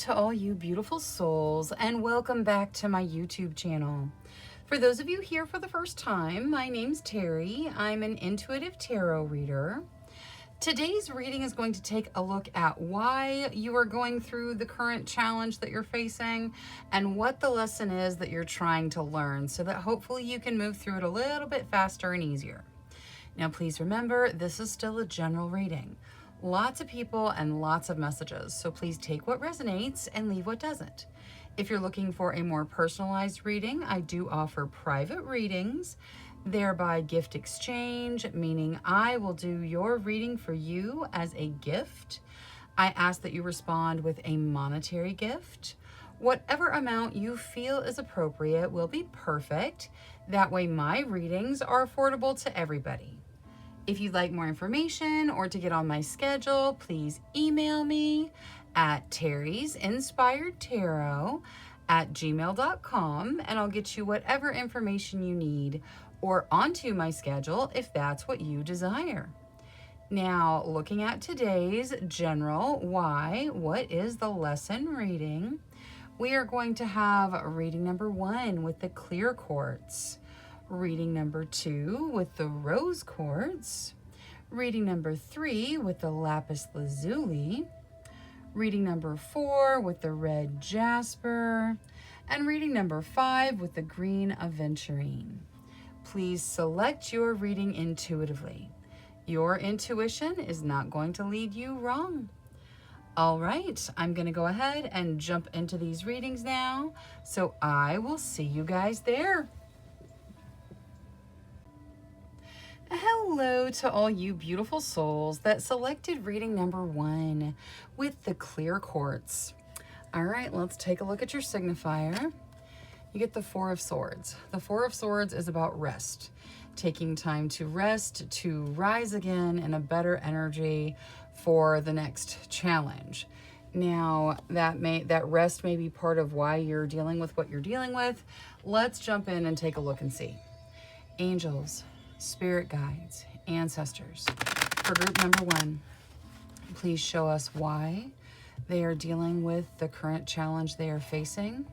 to all you beautiful souls, and welcome back to my YouTube channel. For those of you here for the first time, my name's Terry. I'm an intuitive tarot reader. Today's reading is going to take a look at why you are going through the current challenge that you're facing and what the lesson is that you're trying to learn so that hopefully you can move through it a little bit faster and easier. Now, please remember, this is still a general reading. Lots of people and lots of messages, so please take what resonates and leave what doesn't. If you're looking for a more personalized reading, I do offer private readings, thereby gift exchange, meaning I will do your reading for you as a gift. I ask that you respond with a monetary gift. Whatever amount you feel is appropriate will be perfect. That way my readings are affordable to everybody. If you'd like more information or to get on my schedule, please email me at terrysinspiredtarot@gmail.com and I'll get you whatever information you need or onto my schedule if that's what you desire. Now, looking at today's general what is the lesson reading, we are going to have reading number 1 with the clear quartz. Reading number 2 with the rose quartz, reading number 3 with the lapis lazuli, reading number 4 with the red jasper, and reading number 5 with the green aventurine. Please select your reading intuitively. Your intuition is not going to lead you wrong. All right, I'm going to go ahead and jump into these readings now, so I will see you guys there. Hello to all you beautiful souls that selected reading number 1 with the clear quartz. All right, let's take a look at your signifier. You get the 4 of Swords. The 4 of Swords is about rest, taking time to rest, to rise again in a better energy for the next challenge. Now, that rest may be part of why you're dealing with what you're dealing with. Let's jump in and take a look and see. Angels, spirit guides, ancestors. For group number 1, please show us why they are dealing with the current challenge they are facing.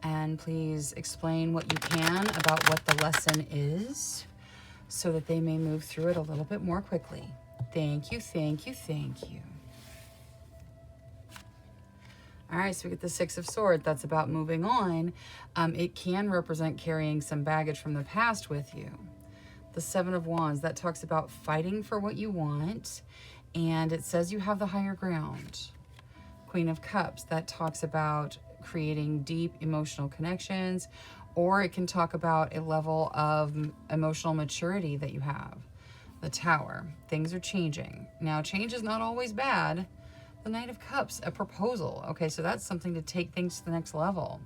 And please explain what you can about what the lesson is so that they may move through it a little bit more quickly. Thank you, thank you, thank you. All right, so we get the 6 of Swords. That's about moving on. It can represent carrying some baggage from the past with you. The 7 of Wands, that talks about fighting for what you want, and it says you have the higher ground. Queen of Cups, that talks about creating deep emotional connections, or it can talk about a level of emotional maturity that you have. The Tower, things are changing. Now, change is not always bad. The Knight of Cups, a proposal. Okay, so that's something to take things to the next level.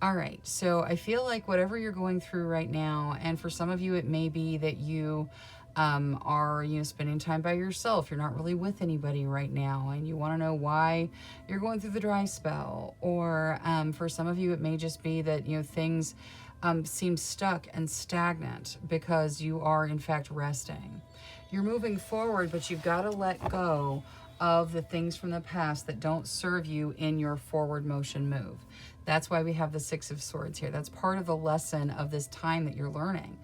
All right, so I feel like whatever you're going through right now, and for some of you, it may be that you are, spending time by yourself. You're not really with anybody right now, and you want to know why you're going through the dry spell. Or for some of you, it may just be that, things seem stuck and stagnant because you are, in fact, resting. You're moving forward, but you've got to let go of the things from the past that don't serve you in your forward motion move. That's why we have the 6 of Swords here. That's part of the lesson of this time that you're learning.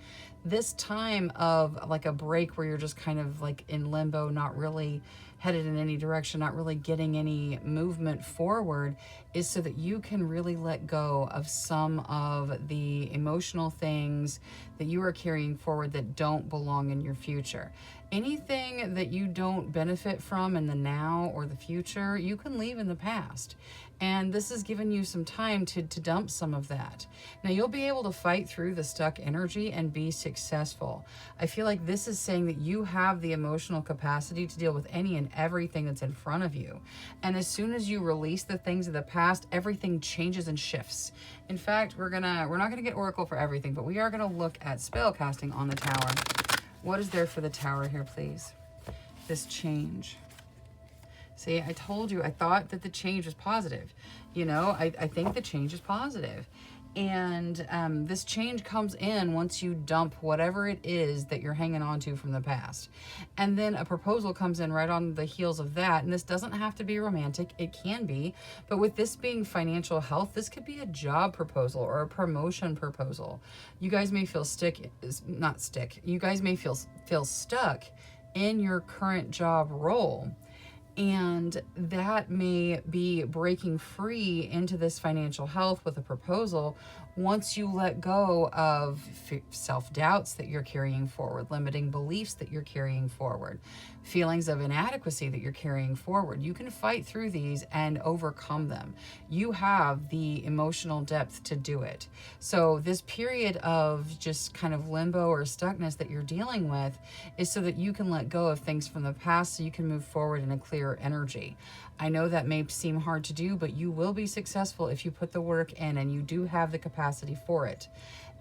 This time of like a break where you're just kind of like in limbo, not really headed in any direction, not really getting any movement forward, is so that you can really let go of some of the emotional things that you are carrying forward that don't belong in your future. Anything that you don't benefit from in the now or the future, you can leave in the past. And this has given you some time to dump some of that. Now, you'll be able to fight through the stuck energy and be successful. I feel like this is saying that you have the emotional capacity to deal with any and everything that's in front of you. And as soon as you release the things of the past, everything changes and shifts. In fact, we're not gonna get Oracle for everything, but we are gonna look at spell casting on the Tower. What is there for the Tower here, please? This change. See, I told you, I thought that the change was positive. I think the change is positive. And this change comes in once you dump whatever it is that you're hanging on to from the past. And then a proposal comes in right on the heels of that. And this doesn't have to be romantic. It can be. But with this being financial health, this could be a job proposal or a promotion proposal. You guys may feel You guys may feel stuck in your current job role. And that may be breaking free into this financial health with a proposal once you let go of self-doubts that you're carrying forward, limiting beliefs that you're carrying forward, feelings of inadequacy that you're carrying forward. You can fight through these and overcome them. You have the emotional depth to do it. So this period of just kind of limbo or stuckness that you're dealing with is so that you can let go of things from the past so you can move forward in a clearer energy. I know that may seem hard to do, but you will be successful if you put the work in, and you do have the capacity for it.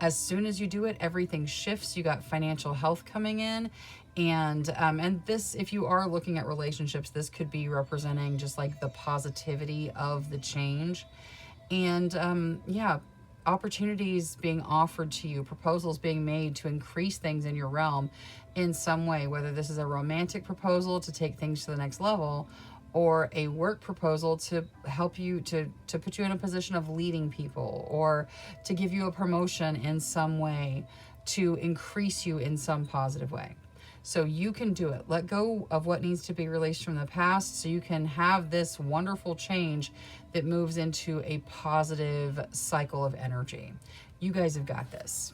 As soon as you do it, everything shifts. You got financial health coming in. And this, if you are looking at relationships, this could be representing just like the positivity of the change. And yeah, opportunities being offered to you, proposals being made to increase things in your realm in some way, whether this is a romantic proposal to take things to the next level, or a work proposal to help you to put you in a position of leading people, or to give you a promotion in some way, to increase you in some positive way. So you can do it. Let go of what needs to be released from the past so you can have this wonderful change that moves into a positive cycle of energy. You guys have got this.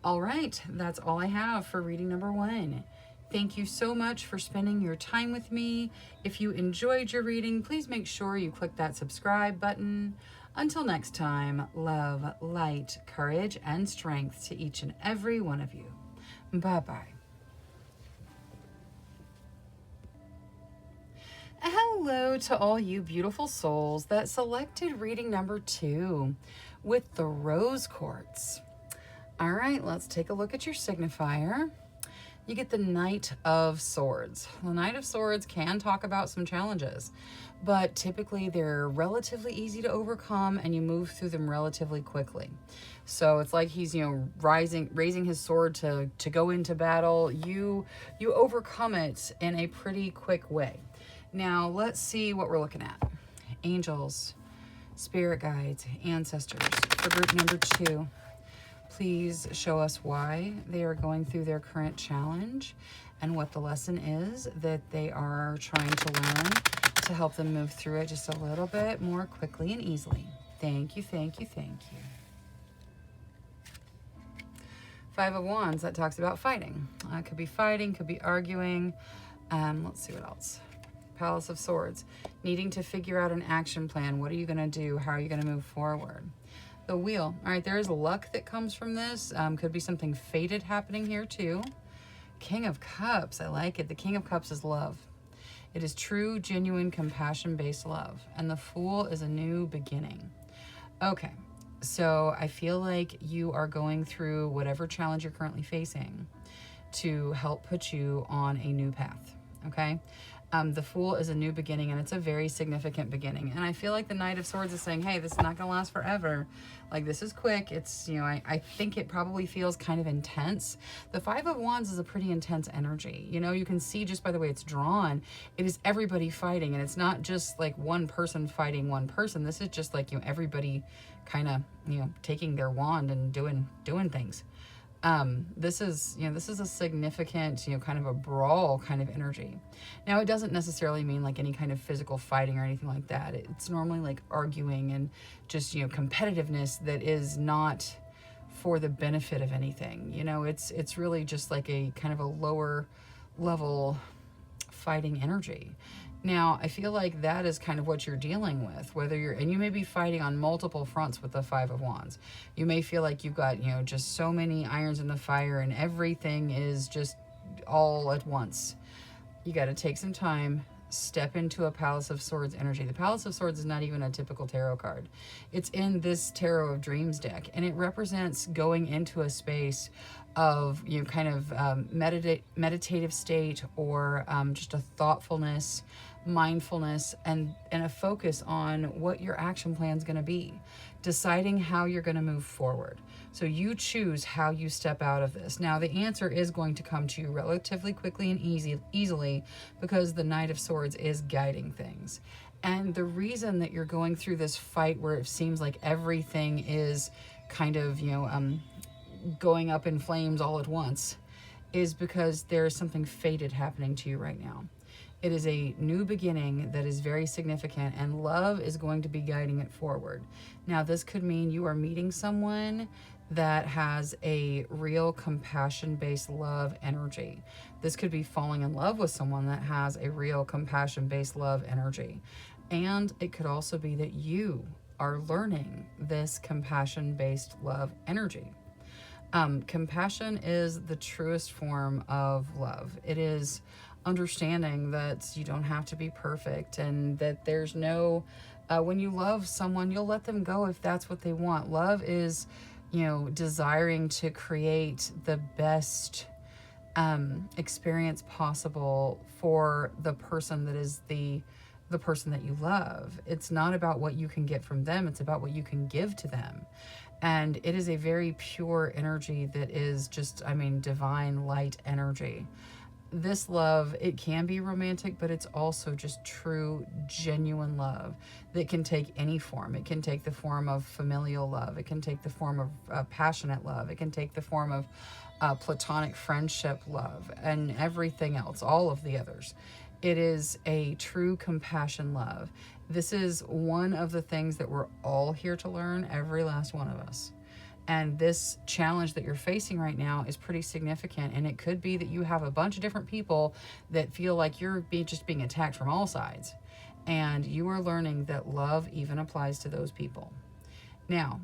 All right, that's all I have for reading number 1. Thank you so much for spending your time with me. If you enjoyed your reading, please make sure you click that subscribe button. Until next time, love, light, courage, and strength to each and every one of you. Bye-bye. Hello to all you beautiful souls that selected reading number 2 with the rose quartz. All right, let's take a look at your signifier. You get the Knight of Swords. The Knight of Swords can talk about some challenges, but typically they're relatively easy to overcome and you move through them relatively quickly. So it's like he's, raising his sword to go into battle. You overcome it in a pretty quick way. Now let's see what we're looking at. Angels, spirit guides, ancestors for group number 2. Please show us why they are going through their current challenge and what the lesson is that they are trying to learn to help them move through it just a little bit more quickly and easily. Thank you, thank you, thank you. 5 of Wands, that talks about fighting. Could be fighting, could be arguing. Let's see what else. Palace of Swords, needing to figure out an action plan. What are you going to do? How are you going to move forward? The Wheel. All right, there is luck that comes from this. Could be something fated happening here too. King of Cups. I like it. The King of Cups is love. It is true, genuine, compassion-based love. And the Fool is a new beginning. Okay, so I feel like you are going through whatever challenge you're currently facing to help put you on a new path, okay? The Fool is a new beginning, and it's a very significant beginning. And I feel like the Knight of Swords is saying, hey, this is not going to last forever. Like, this is quick. It's, I think it probably feels kind of intense. The 5 of Wands is a pretty intense energy. You can see just by the way it's drawn, it is everybody fighting. And it's not just like one person fighting one person. This is just like, everybody kind of, taking their wand and doing things. This is a significant, kind of a brawl kind of energy. Now, it doesn't necessarily mean like any kind of physical fighting or anything like that. It's normally like arguing and just, competitiveness that is not for the benefit of anything. It's really just like a kind of a lower level fighting energy. Now, I feel like that is kind of what you're dealing with, and you may be fighting on multiple fronts with the 5 of Wands. You may feel like you've got, just so many irons in the fire and everything is just all at once. You got to take some time, step into a Palace of Swords energy. The Palace of Swords is not even a typical tarot card. It's in this Tarot of Dreams deck, and it represents going into a space of, kind of meditative state, or just a thoughtfulness, mindfulness, and a focus on what your action plan is going to be. deciding how you're going to move forward. So you choose how you step out of this. Now, the answer is going to come to you relatively quickly and easily, because the Knight of Swords is guiding things. And the reason that you're going through this fight where it seems like everything is kind of, going up in flames all at once is because there's something fated happening to you right now. It is a new beginning that is very significant, and love is going to be guiding it forward. Now, this could mean you are meeting someone that has a real compassion-based love energy. This could be falling in love with someone that has a real compassion-based love energy. And it could also be that you are learning this compassion-based love energy. Compassion is the truest form of love. It is understanding that you don't have to be perfect, and that there's no, when you love someone, you'll let them go if that's what they want. Love is, desiring to create the best experience possible for the person that is the person that you love. It's not about what you can get from them. It's about what you can give to them. And it is a very pure energy that is just, divine light energy. This love, it can be romantic, but it's also just true, genuine love that can take any form. It can take the form of familial love. It can take the form of passionate love. It can take the form of platonic friendship love, and everything else, all of the others. It is a true compassion love. This is one of the things that we're all here to learn, every last one of us. And this challenge that you're facing right now is pretty significant. And it could be that you have a bunch of different people that feel like you're just being attacked from all sides. And you are learning that love even applies to those people. Now,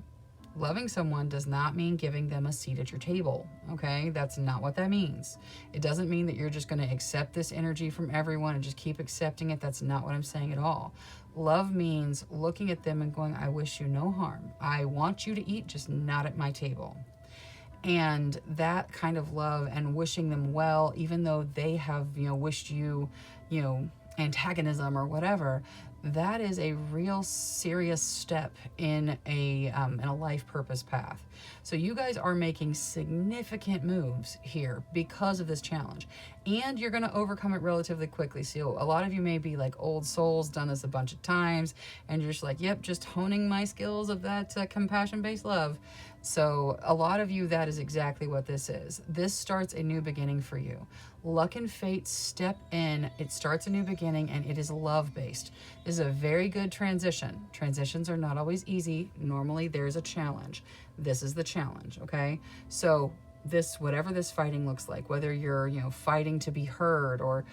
loving someone does not mean giving them a seat at your table, okay? That's not what that means. It doesn't mean that you're just going to accept this energy from everyone and just keep accepting it. That's not what I'm saying at all. Love means looking at them and going, I wish you no harm. I want you to eat, just not at my table. And that kind of love and wishing them well, even though they have, wished you, antagonism or whatever, that is a real serious step in a life purpose path. So you guys are making significant moves here because of this challenge, and you're going to overcome it relatively quickly. So a lot of you may be like old souls, done this a bunch of times, and you're just like, yep, just honing my skills of that compassion-based love. So a lot of you, that is exactly what this is. This starts a new beginning for you. Luck and fate step in. It starts a new beginning, and it is love-based. This is a very good transition. Transitions are not always easy. Normally, there's a challenge. This is the challenge, okay? So this, whatever this fighting looks like, whether you're, fighting to be heard, or,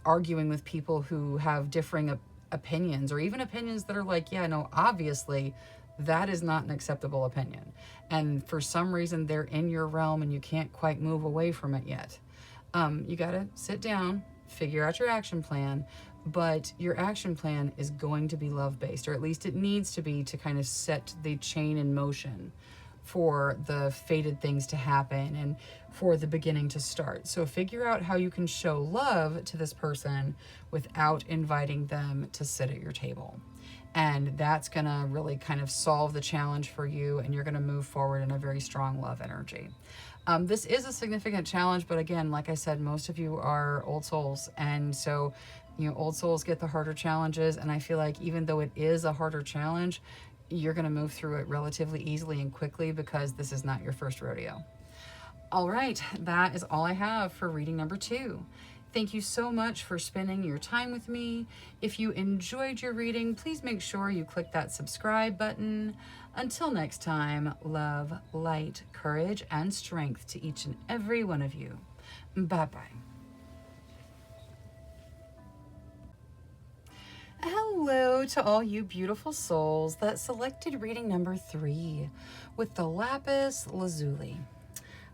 arguing with people who have differing opinions, or even opinions that are like, yeah, no, obviously, that is not an acceptable opinion. And for some reason, they're in your realm and you can't quite move away from it yet. You got to sit down, figure out your action plan, but your action plan is going to be love-based, or at least it needs to be, to kind of set the chain in motion for the fated things to happen and for the beginning to start. So figure out how you can show love to this person without inviting them to sit at your table. And that's going to really kind of solve the challenge for you, and you're going to move forward in a very strong love energy. This is a significant challenge, but again, like I said, most of you are old souls. And so, old souls get the harder challenges. And I feel like even though it is a harder challenge, you're going to move through it relatively easily and quickly, because this is not your first rodeo. All right, that is all I have for reading number 2. Thank you so much for spending your time with me. If you enjoyed your reading, please make sure you click that subscribe button. Until next time, love, light, courage, and strength to each and every one of you. Bye-bye. Hello to all you beautiful souls that selected reading number 3 with the lapis lazuli.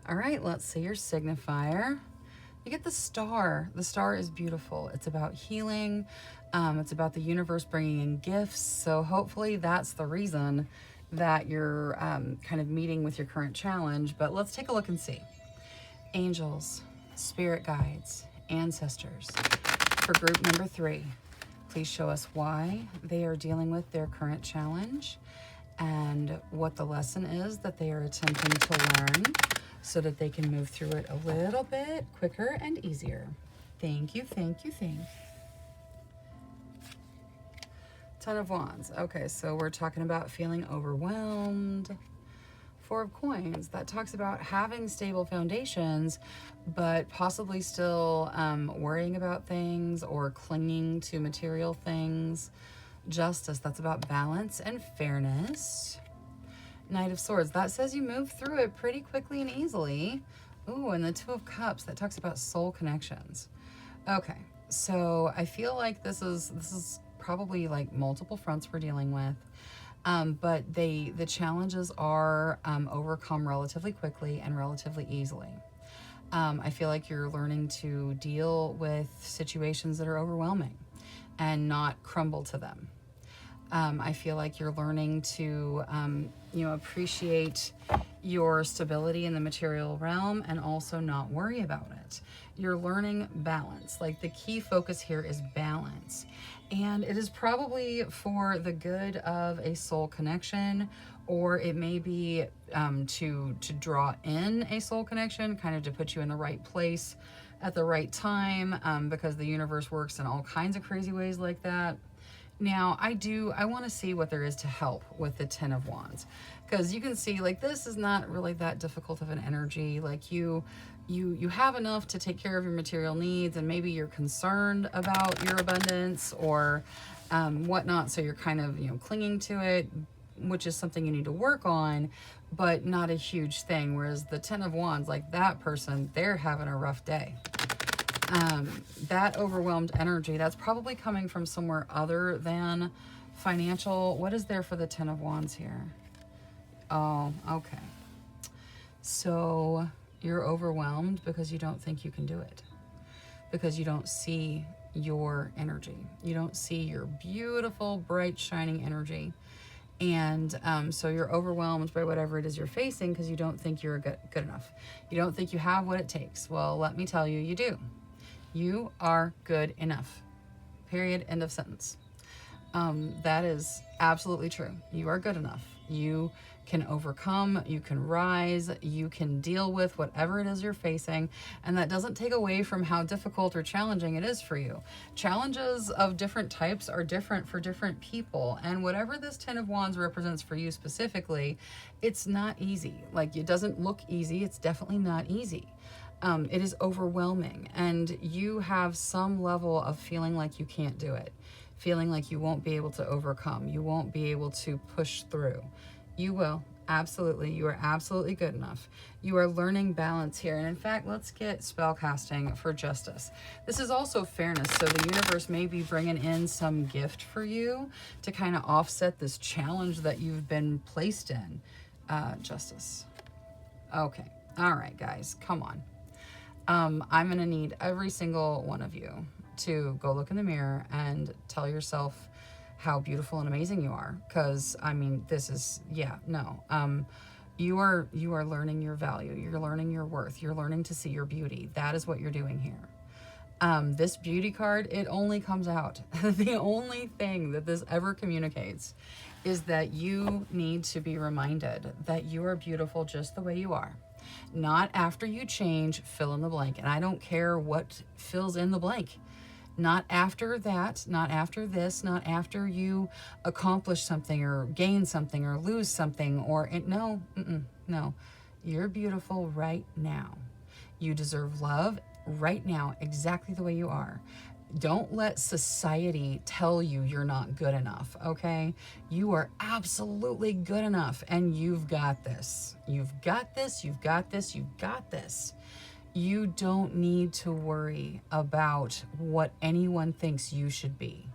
All right, let's see your signifier. You get the star. The star is beautiful. It's about healing. It's about the universe bringing in gifts. So hopefully that's the reason that you're kind of meeting with your current challenge. But let's take a look and see. Angels, spirit guides, ancestors. For group number 3, please show us why they are dealing with their current challenge. and what the lesson is that they are attempting to learn so that they can move through it a little bit quicker and easier. Thank you, thank you, thank you. Ten of Wands. Okay, so we're talking about feeling overwhelmed. Four of Coins. That talks about having stable foundations, but possibly still worrying about things or clinging to material things. Justice. That's about balance and fairness. Knight of Swords. That says you move through it pretty quickly and easily. Ooh, and the Two of Cups. That talks about soul connections. Okay, so I feel like this is probably like multiple fronts we're dealing with, but the challenges are overcome relatively quickly and relatively easily. I feel like you're learning to deal with situations that are overwhelming and not crumble to them. I feel like you're learning to appreciate your stability in the material realm and also not worry about it. You're learning balance. Like, the key focus here is balance. And it is probably for the good of a soul connection, or it may be to draw in a soul connection, kind of to put you in the right place at the right time, because the universe works in all kinds of crazy ways like that. Now, I want to see what there is to help with the Ten of Wands, because you can see, like, this is not really that difficult of an energy. Like, you have enough to take care of your material needs, and maybe you're concerned about your abundance or whatnot, so you're kind of, clinging to it, which is something you need to work on, but not a huge thing. Whereas the Ten of Wands, like that person, they're having a rough day. That overwhelmed energy, that's probably coming from somewhere other than financial. What is there for the Ten of Wands here? Oh, okay. So you're overwhelmed because you don't think you can do it. Because you don't see your energy. You don't see your beautiful, bright, shining energy. And so you're overwhelmed by whatever it is you're facing because you don't think you're good enough. You don't think you have what it takes. Well, let me tell you, you do. You are good enough. Period. End of sentence. That is absolutely true. You are good enough. You can overcome, you can rise, you can deal with whatever it is you're facing, and that doesn't take away from how difficult or challenging it is for you. Challenges of different types are different for different people, and whatever this Ten of Wands represents for you specifically, it's not easy. Like, it doesn't look easy. It's definitely not easy. It is overwhelming, and you have some level of feeling like you can't do it, feeling like you won't be able to overcome, you won't be able to push through. You will. Absolutely. You are absolutely good enough. You are learning balance here. And in fact, let's get spell casting for Justice. This is also fairness. So the universe may be bringing in some gift for you to kind of offset this challenge that you've been placed in. Justice. Okay. All right, guys. Come on. I'm going to need every single one of you to go look in the mirror and tell yourself how beautiful and amazing you are. Because, I mean, this is, yeah, no. You are learning your value. You're learning your worth. You're learning to see your beauty. That is what you're doing here. This beauty card, it only comes out. The only thing that this ever communicates is that you need to be reminded that you are beautiful just the way you are. Not after you change, fill in the blank. And I don't care what fills in the blank. Not after that, not after this, not after you accomplish something or gain something or lose something or no. You're beautiful right now. You deserve love right now, exactly the way you are. Don't let society tell you you're not good enough, okay? You are absolutely good enough, and you've got this. You've got this, you've got this, you've got this. You don't need to worry about what anyone thinks you should be.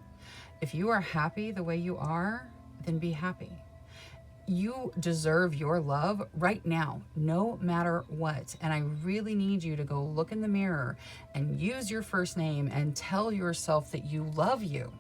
If you are happy the way you are, then be happy. You deserve your love right now, no matter what. And I really need you to go look in the mirror and use your first name and tell yourself that you love you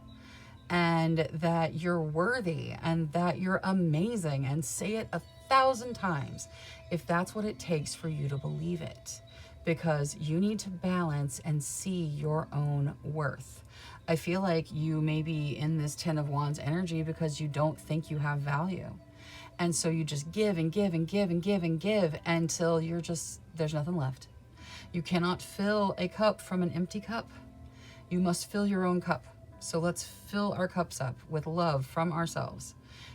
and that you're worthy and that you're amazing, and say it 1,000 times if that's what it takes for you to believe it. Because you need to balance and see your own worth. I feel like you may be in this Ten of Wands energy because you don't think you have value. And so you just give and give and give and give and give until there's nothing left. You cannot fill a cup from an empty cup. You must fill your own cup. So let's fill our cups up with love from ourselves.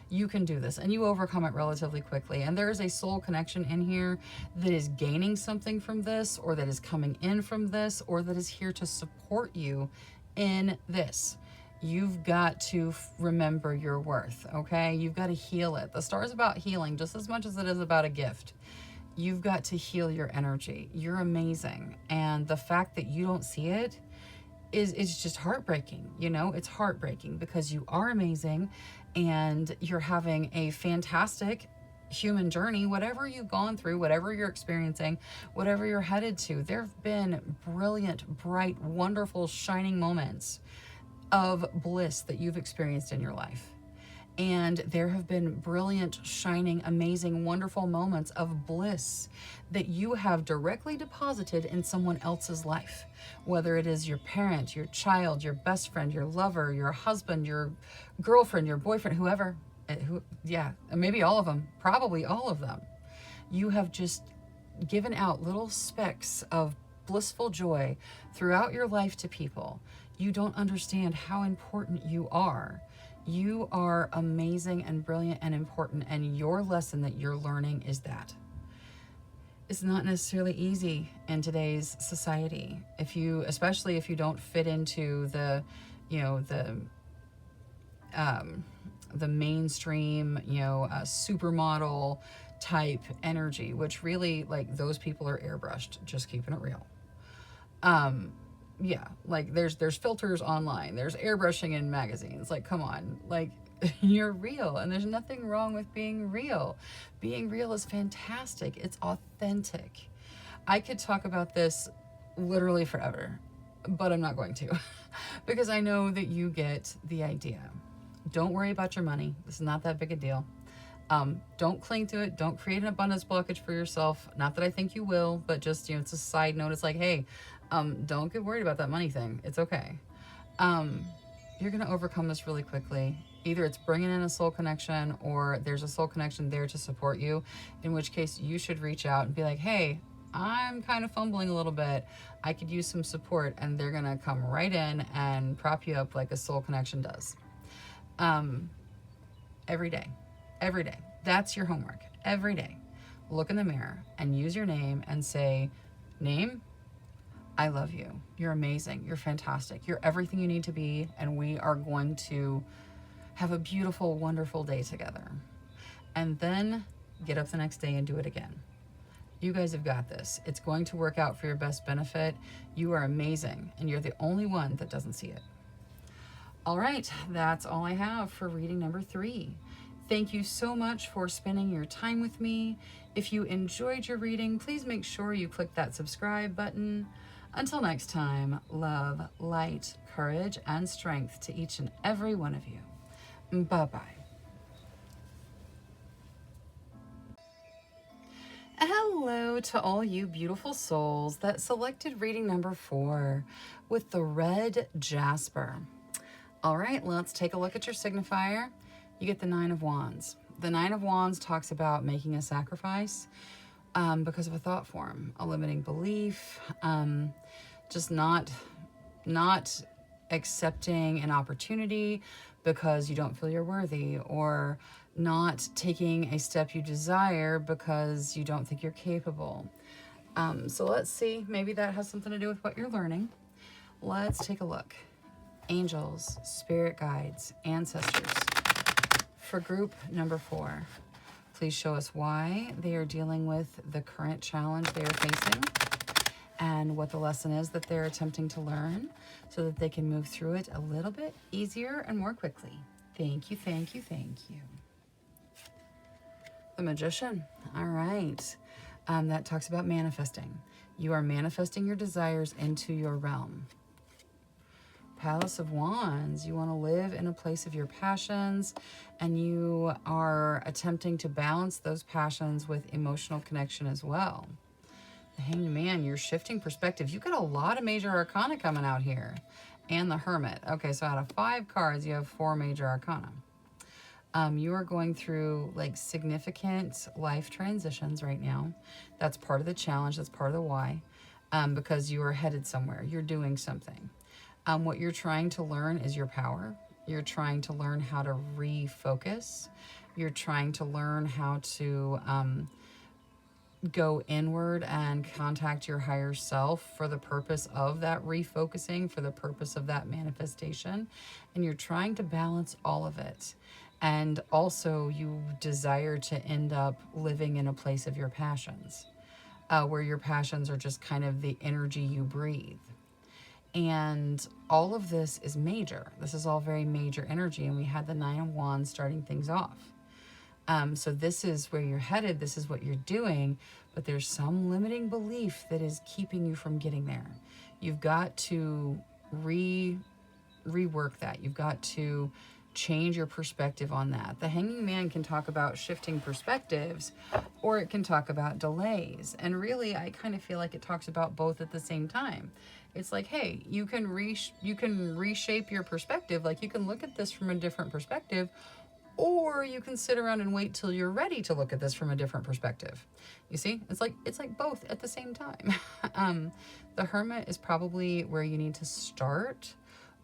You can do this, and you overcome it relatively quickly. And there is a soul connection in here that is gaining something from this, or that is coming in from this, or that is here to support you in this. You've got to remember your worth, okay? You've got to heal it. The star is about healing just as much as it is about a gift. You've got to heal your energy. You're amazing. And the fact that you don't see it is just heartbreaking. You know, it's heartbreaking because you are amazing and you're having a fantastic human journey. Whatever you've gone through, whatever you're experiencing, whatever you're headed to, there have been brilliant, bright, wonderful, shining moments of bliss that you've experienced in your life. And there have been brilliant, shining, amazing, wonderful moments of bliss that you have directly deposited in someone else's life. Whether it is your parent, your child, your best friend, your lover, your husband, your girlfriend, your boyfriend, whoever, maybe all of them, probably all of them. You have just given out little specks of blissful joy throughout your life to people. You don't understand how important you are. You are amazing and brilliant and important, and your lesson that you're learning is that. It's not necessarily easy in today's society, especially if you don't fit into the mainstream, supermodel type energy, which really, like, those people are airbrushed, just keeping it real. Yeah, like there's filters online, there's airbrushing in magazines. Like, come on, like, you're real, and there's nothing wrong with being real. Being real is fantastic. It's authentic. I could talk about this literally forever, but I'm not going to because I know that you get the idea. Don't worry about your money. This is not that big a deal. Don't cling to it. Don't create an abundance blockage for yourself. Not that I think you will, but just, it's a side note. It's like, hey, don't get worried about that money thing. It's okay. You're going to overcome this really quickly. Either it's bringing in a soul connection, or there's a soul connection there to support you, in which case you should reach out and be like, hey, I'm kind of fumbling a little bit. I could use some support, and they're going to come right in and prop you up like a soul connection does. Every day. That's your homework. Every day. Look in the mirror and use your name and say, name, I love you. You're amazing. You're fantastic. You're everything you need to be. And we are going to have a beautiful, wonderful day together. And then get up the next day and do it again. You guys have got this. It's going to work out for your best benefit. You are amazing. And you're the only one that doesn't see it. All right. That's all I have for reading number 3. Thank you so much for spending your time with me. If you enjoyed your reading, please make sure you click that subscribe button. Until next time, love, light, courage, and strength to each and every one of you. Bye-bye. Hello to all you beautiful souls that selected reading number 4 with the red jasper. All right, let's take a look at your signifier. You get the 9 of Wands. The 9 of Wands talks about making a sacrifice because of a thought form, a limiting belief, just not accepting an opportunity because you don't feel you're worthy, or not taking a step you desire because you don't think you're capable. So let's see, maybe that has something to do with what you're learning. Let's take a look. Angels, spirit guides, ancestors. For group number 4, please show us why they are dealing with the current challenge they are facing and what the lesson is that they're attempting to learn so that they can move through it a little bit easier and more quickly. Thank you, thank you, thank you. The Magician. All right. That talks about manifesting. You are manifesting your desires into your realm. Palace of Wands, you want to live in a place of your passions, and you are attempting to balance those passions with emotional connection as well. The Hanged Man, you're shifting perspective. You've got a lot of major arcana coming out here. And the Hermit. Okay, so out of 5 cards, you have 4 major arcana. You are going through like significant life transitions right now. That's part of the challenge. That's part of the why. Because you are headed somewhere. You're doing something. What you're trying to learn is your power. You're trying to learn how to refocus. You're trying to learn how to go inward and contact your higher self for the purpose of that refocusing, for the purpose of that manifestation. And you're trying to balance all of it. And also you desire to end up living in a place of your passions, where your passions are just kind of the energy you breathe. And all of this is major. This is all very major energy. And we had the Nine of Wands starting things off. So this is where you're headed. This is what you're doing. But there's some limiting belief that is keeping you from getting there. You've got to rework that. You've got to change your perspective on that. The Hanging Man can talk about shifting perspectives, or it can talk about delays. And really, I kind of feel like it talks about both at the same time. It's like, hey, you can reshape your perspective. Like, you can look at this from a different perspective, or you can sit around and wait till you're ready to look at this from a different perspective. You see, it's like both at the same time. The Hermit is probably where you need to start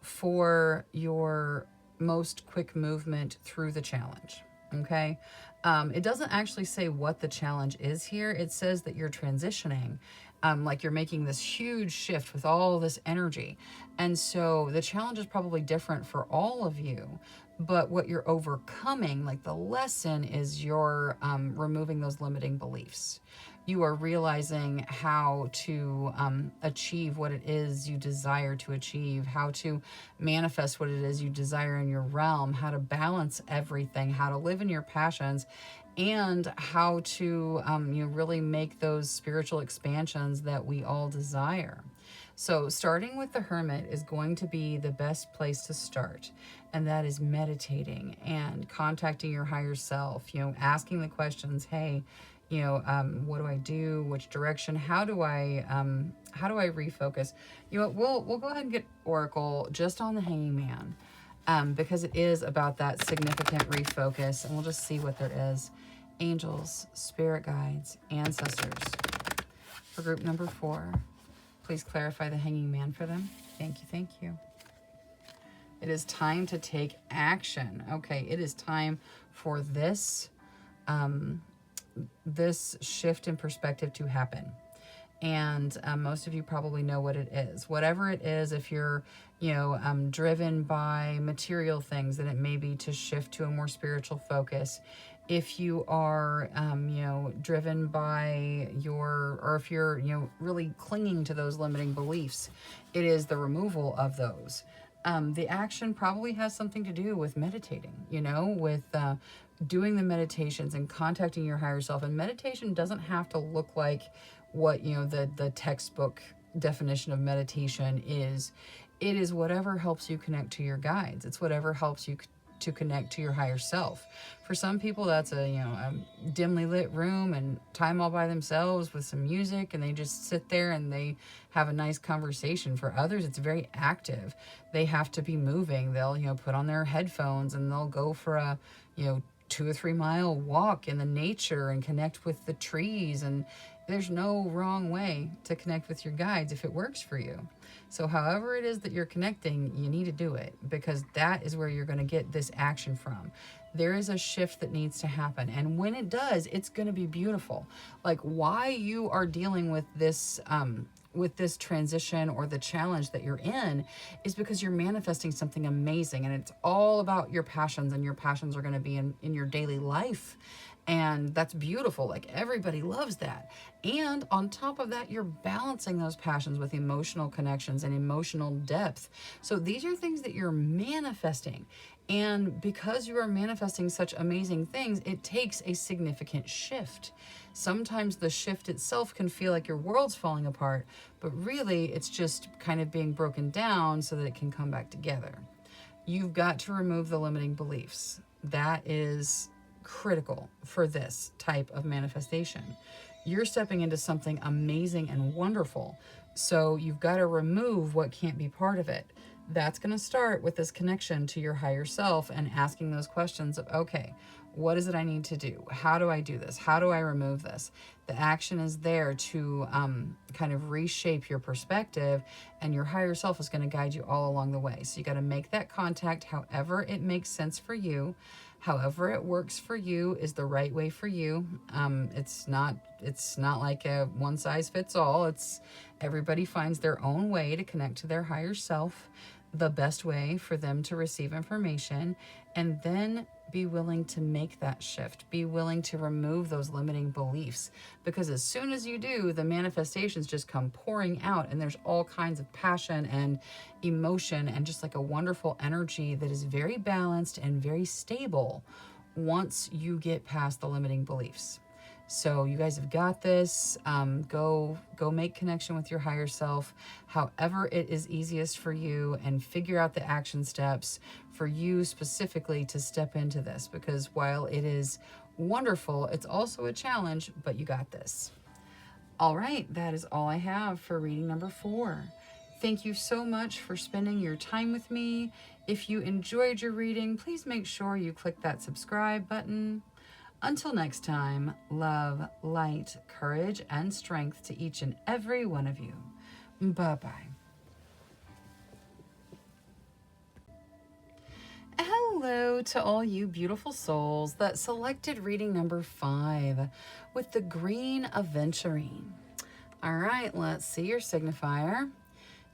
for your most quick movement through the challenge. Okay. It doesn't actually say what the challenge is here. It says that you're transitioning, like you're making this huge shift with all this energy. And so the challenge is probably different for all of you, but what you're overcoming, like the lesson, is you're removing those limiting beliefs. You are realizing how to achieve what it is you desire to achieve, how to manifest what it is you desire in your realm, how to balance everything, how to live in your passions, and how to really make those spiritual expansions that we all desire. So starting with the Hermit is going to be the best place to start. And that is meditating and contacting your higher self, asking the questions, hey, what do I do? Which direction? How do I refocus? We'll go ahead and get Oracle just on the Hanging Man, because it is about that significant refocus, and we'll just see what there is. Angels, spirit guides, ancestors. For group number 4, please clarify the Hanging Man for them. Thank you, thank you. It is time to take action. Okay, it is time for this this shift in perspective to happen. And most of you probably know what it is. Whatever it is, if you're, driven by material things, then it may be to shift to a more spiritual focus. If you are, driven by or if you're, really clinging to those limiting beliefs, it is the removal of those. The action probably has something to do with meditating, with doing the meditations and contacting your higher self. And meditation doesn't have to look like what, the textbook definition of meditation is. It is whatever helps you connect to your guides. It's whatever helps you to connect to your higher self. For some people, that's a dimly lit room and time all by themselves with some music, and they just sit there and they have a nice conversation. For others, it's very active. They have to be moving. They'll put on their headphones and they'll go for a 2 or 3 mile walk in the nature and connect with the trees. And there's no wrong way to connect with your guides if it works for you. So however it is that you're connecting, you need to do it, because that is where you're going to get this action from. There is a shift that needs to happen. And when it does, it's going to be beautiful. Like, why you are dealing with this transition or the challenge that you're in is because you're manifesting something amazing, and it's all about your passions, and your passions are going to be in your daily life. And that's beautiful. Like, everybody loves that. And on top of that, you're balancing those passions with emotional connections and emotional depth. So these are things that you're manifesting. And because you are manifesting such amazing things, it takes a significant shift. Sometimes the shift itself can feel like your world's falling apart, but really it's just kind of being broken down so that it can come back together. You've got to remove the limiting beliefs. That is critical for this type of manifestation. You're stepping into something amazing and wonderful, so you've got to remove what can't be part of it. That's going to start with this connection to your higher self and asking those questions of, okay, what is it I need to do? How do I do this? How do I remove this? The action is there to kind of reshape your perspective, and your higher self is going to guide you all along the way. So you got to make that contact however it makes sense for you. However it works for you is the right way for you. It's not like a one size fits all. It's everybody finds their own way to connect to their higher self, the best way for them to receive information, and then be willing to make that shift. Be willing to remove those limiting beliefs, because as soon as you do, the manifestations just come pouring out, and there's all kinds of passion and emotion and just like a wonderful energy that is very balanced and very stable once you get past the limiting beliefs. So you guys have got this. Go make connection with your higher self, however it is easiest for you, and figure out the action steps for you specifically to step into this, because while it is wonderful, it's also a challenge, but you got this. All right, that is all I have for reading number 4. Thank you so much for spending your time with me. If you enjoyed your reading, please make sure you click that subscribe button. Until next time, love, light, courage, and strength to each and every one of you. Bye-bye. Hello to all you beautiful souls that selected reading number 5 with the green aventurine. All right, let's see your signifier.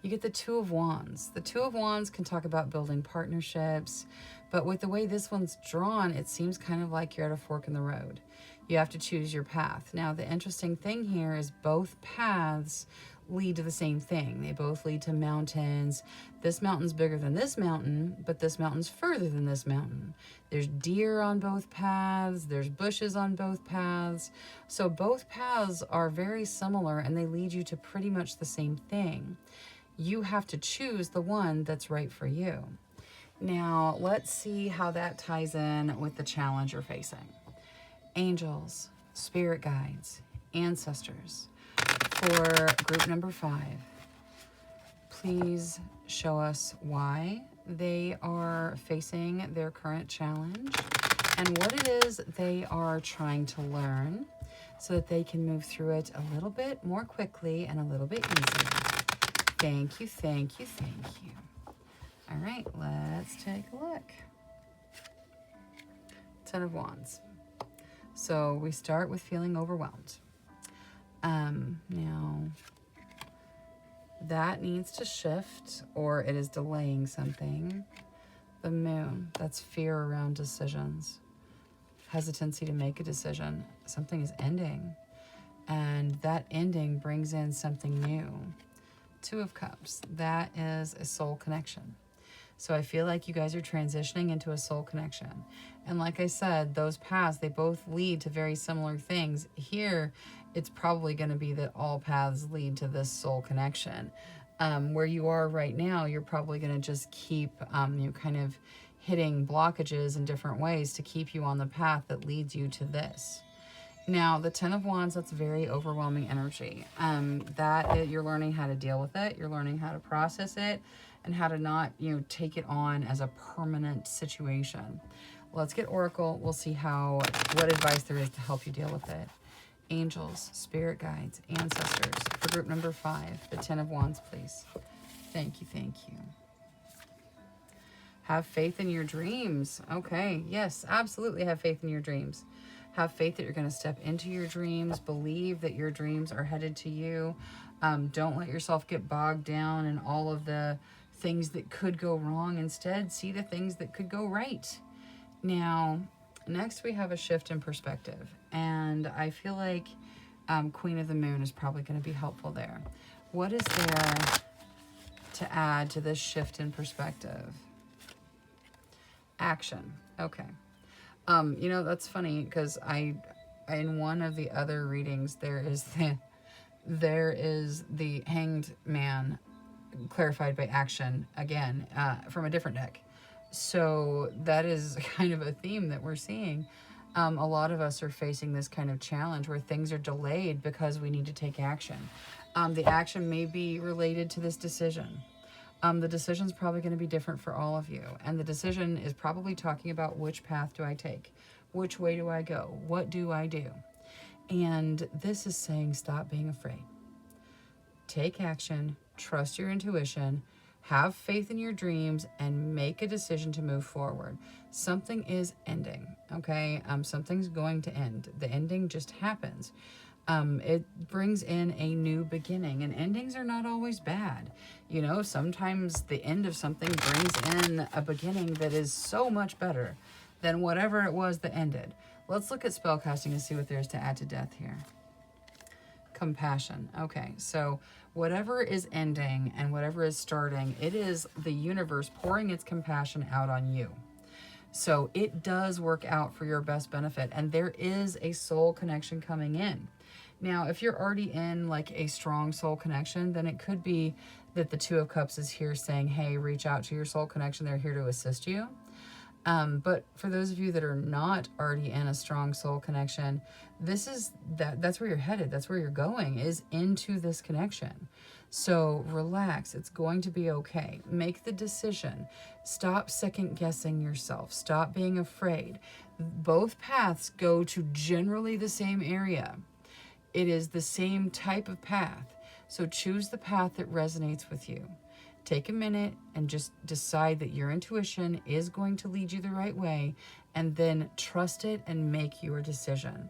You get the Two of Wands. The Two of Wands can talk about building partnerships, but with the way this one's drawn, it seems kind of like you're at a fork in the road. You have to choose your path. Now, the interesting thing here is both paths lead to the same thing. They both lead to mountains. This mountain's bigger than this mountain, but this mountain's further than this mountain. There's deer on both paths. There's bushes on both paths. So both paths are very similar, and they lead you to pretty much the same thing. You have to choose the one that's right for you. Now, let's see how that ties in with the challenge you're facing. Angels, spirit guides, ancestors. For group number 5, please show us why they are facing their current challenge and what it is they are trying to learn so that they can move through it a little bit more quickly and a little bit easier. Thank you, thank you, thank you. All right, let's take a look. 10 of Wands. So we start with feeling overwhelmed. Now, that needs to shift, or it is delaying something. The Moon, that's fear around decisions. Hesitancy to make a decision. Something is ending, and that ending brings in something new. 2 of Cups, that is a soul connection. So I feel like you guys are transitioning into a soul connection. And like I said, those paths, they both lead to very similar things. Here, it's probably going to be that all paths lead to this soul connection. Where you are right now, you're probably going to just keep kind of hitting blockages in different ways to keep you on the path that leads you to this. Now, the 10 of Wands, that's very overwhelming energy. You're learning how to deal with it. You're learning how to process it and how to not, take it on as a permanent situation. Let's get Oracle. We'll see what advice there is to help you deal with it. Angels, spirit guides, ancestors. For group number 5, the 10 of Wands, please. Thank you, thank you. Have faith in your dreams. Okay, yes, absolutely have faith in your dreams. Have faith that you're going to step into your dreams. Believe that your dreams are headed to you. Don't let yourself get bogged down in all of the things that could go wrong. Instead, see the things that could go right. Now, next we have a shift in perspective. And I feel like Queen of the Moon is probably going to be helpful there. What is there to add to this shift in perspective? Action. Okay. That's funny because in one of the other readings, there is the Hanged Man clarified by action again, from a different deck. So that is kind of a theme that we're seeing. A lot of us are facing this kind of challenge where things are delayed because we need to take action. The action may be related to this decision. The decision's probably going to be different for all of you. And the decision is probably talking about which path do I take? Which way do I go? What do I do? And this is saying stop being afraid. Take action, trust your intuition, have faith in your dreams, and make a decision to move forward. Something is ending, okay? Something's going to end. The ending just happens. It brings in a new beginning, and endings are not always bad. You know, sometimes the end of something brings in a beginning that is so much better than whatever it was that ended. Let's look at spellcasting and see what there is to add to death here. Compassion. Okay, so whatever is ending and whatever is starting, it is the universe pouring its compassion out on you. So it does work out for your best benefit, and there is a soul connection coming in. Now, if you're already in like a strong soul connection, then it could be that the Two of Cups is here saying, hey, reach out to your soul connection. They're here to assist you. But for those of you that are not already in a strong soul connection, that's where you're headed. That's where you're going, is into this connection. So relax. It's going to be okay. Make the decision. Stop second guessing yourself. Stop being afraid. Both paths go to generally the same area. It is the same type of path. So choose the path that resonates with you. Take a minute and just decide that your intuition is going to lead you the right way, and then trust it and make your decision.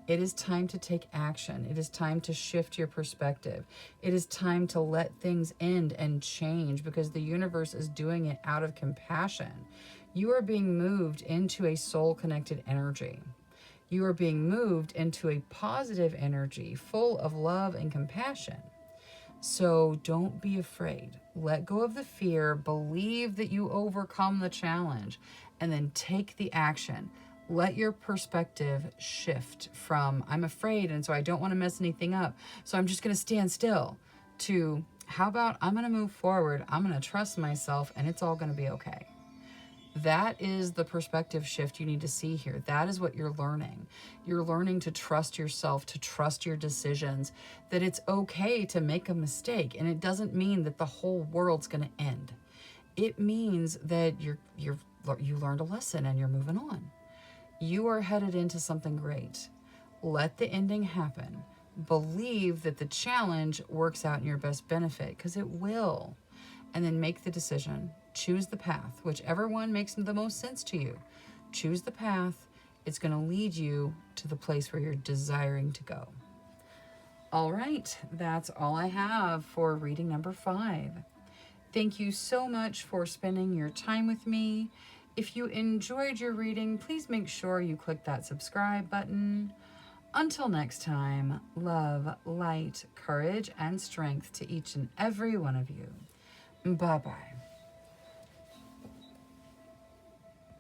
It is time to take action. It is time to shift your perspective. It is time to let things end and change, because the universe is doing it out of compassion. You are being moved into a soul-connected energy. You are being moved into a positive energy full of love and compassion. So don't be afraid. Let go of the fear. Believe that you overcome the challenge, and then take the action. Let your perspective shift from I'm afraid and so I don't want to mess anything up, so I'm just going to stand still, to how about I'm going to move forward, I'm going to trust myself, and it's all going to be okay. That is the perspective shift you need to see here. That is what you're learning. You're learning to trust yourself, to trust your decisions, that it's okay to make a mistake. And it doesn't mean that the whole world's going to end. It means that you learned a lesson and you're moving on. You are headed into something great. Let the ending happen. Believe that the challenge works out in your best benefit, because it will. And then make the decision. Choose the path, whichever one makes the most sense to you. Choose the path. It's going to lead you to the place where you're desiring to go. All right, that's all I have for reading number 5. Thank you so much for spending your time with me. If you enjoyed your reading, please make sure you click that subscribe button. Until next time, love, light, courage, and strength to each and every one of you. Bye-bye.